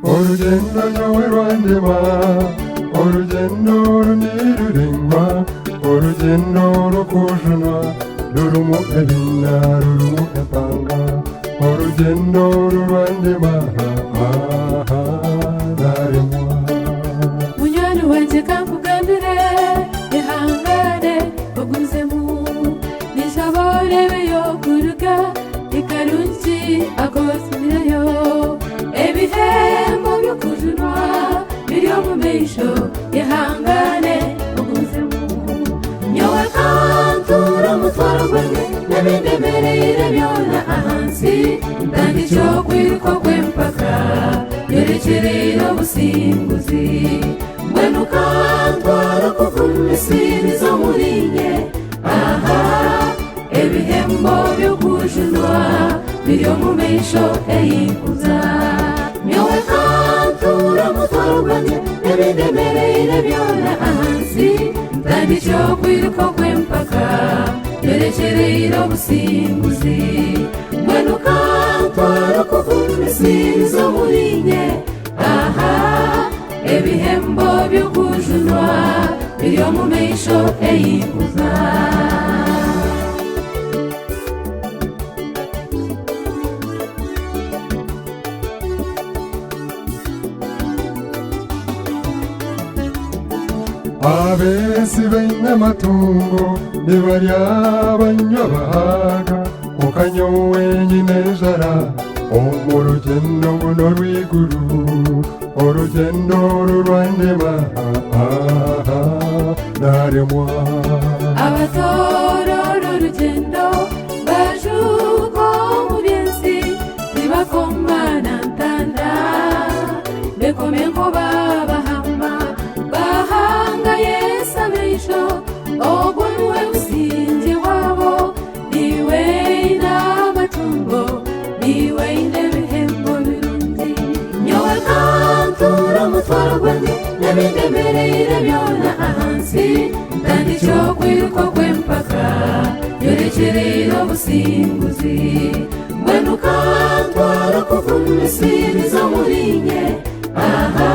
Urugendo nyawe rwandema, urugendo runirurengwa, urugendo rukujuna, rurumu ebina, rurumu epanga, urugendo rurwandema, naremwa. Munywana wanje kankugambire, ihangane bagumzemu, nishabore beyo kuruga, ikarungi akosmirayo, ebihembo byo kujunwa, biryo mu meisho, ihangane bagumzemu. Nyowe kantura mutwaro gwange, nebindemerere byona ahansi, ndandikyo kwiruka kw'empaka, yerekerera obusimbuzi. Mbwenu kantwara kuvumisiri zo murinye, aha, ebihembo byo kujunwa, biryo mu meisho eyikuza. Nyowe kantura mutwaro gwange, nebindemerere byona ahansi, ndandikyo kwiruka kw'empaka, yerekerera obusimbuzi. Mbwenu kantwara kuvumisiri zo murinye, aha, ebihembo byo kujunwa, biryo mu meisho eyikuza. Abesi baine amatungo nibarya banywa bahaga, ukanyo wenyine njara mu rugendo buno rw'iguru, urugendo rurwandema, naremwa. Abatorora urugendo bajuko mu byensi, ntibakomana ntanda, bekome nko babahama, bahanga Yesu abeisho, ogwo niwe businge bwabo, niwe n'amatungo, niwe n'ebihembo birungi. Nyowe kantura mutwaro gwange, nebindemerere byona ahansi, ndandikyo kwiruka kw'empaka, yerekerera obusimbuzi. Mbwenu kantwara kuvumisiri zo murinye, aha,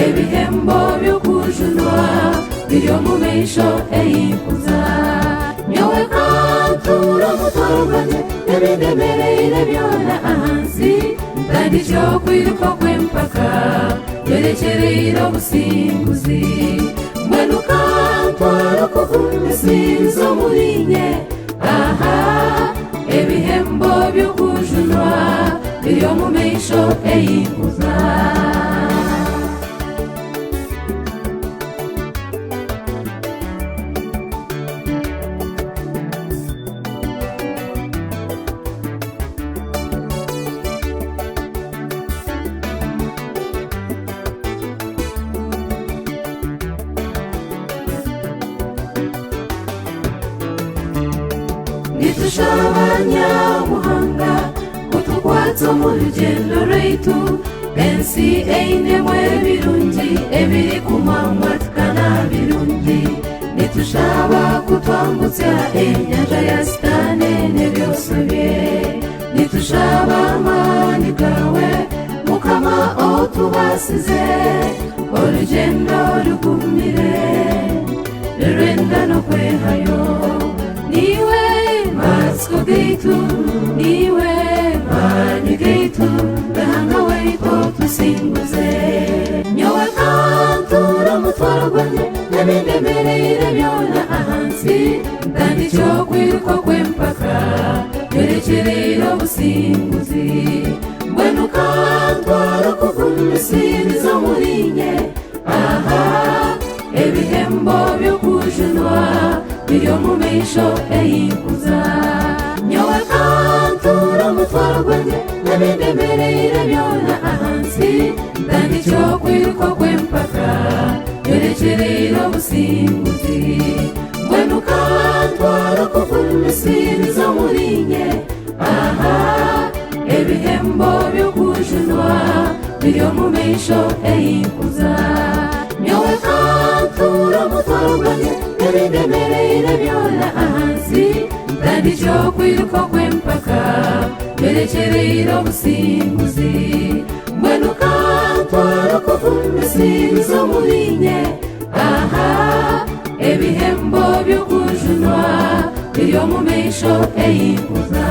ebihembo byo kujunwa, biryo mu meisho eyikuza. Nyowe kantura mutwaro gwange, nebindemerere byona ahansi, ndandikyo kwiruka kw'empaka, yerekerera obusimbuzi. Mbwenu kantwara kuvumisiri zo murinye, aha, ebihembo byo kujunwa, biryo mu meisho eyikuza. Nitushaabanyamuhanga, kutukwata mu rugendo rwaitu, ensi einemu ebirungi, ebiri kumanywa tukana birungi. Nitushaba kutwambutsa enyanja ya Sitani n'ebyoso bye, nitushaba amaani gawe, Mukama otubasize, orugendo rugumire, rurenda n'okwehayo. Niwe matsiko gaitu, niwe maanyi gaitu, gahanga waitu tusimbuze. Nyowe kantura mutwaro gwange, nebindemerere byona ahansi, ndandikyo kwiruka kw'empaka, yerekerera obusimbuzi. Mbwenu kantwara kuvumisiri zo murinye, aha, ebihembo byo kujunwa, biryo mu meisho eyikuza. Nyowe kantura mutwaro gwange, nebindemerere byona ahansi, ndandikyo kwiruka kw'empaka, yerekerera obusimbuzi. Mbwenu misiri zo murinye aha ebihembo byo kujunwa biriyo mu meisho eyikuza nyowe kantura mutwaruganye n'ibindemereyire byona ahansi kandi cyo kwiruka kw'empaka berekereyire obusimbuzi mbwenu kantwara kuva misiri zo murinye aha ebihembo byo kujunwa biriyo mu meisho eyikuza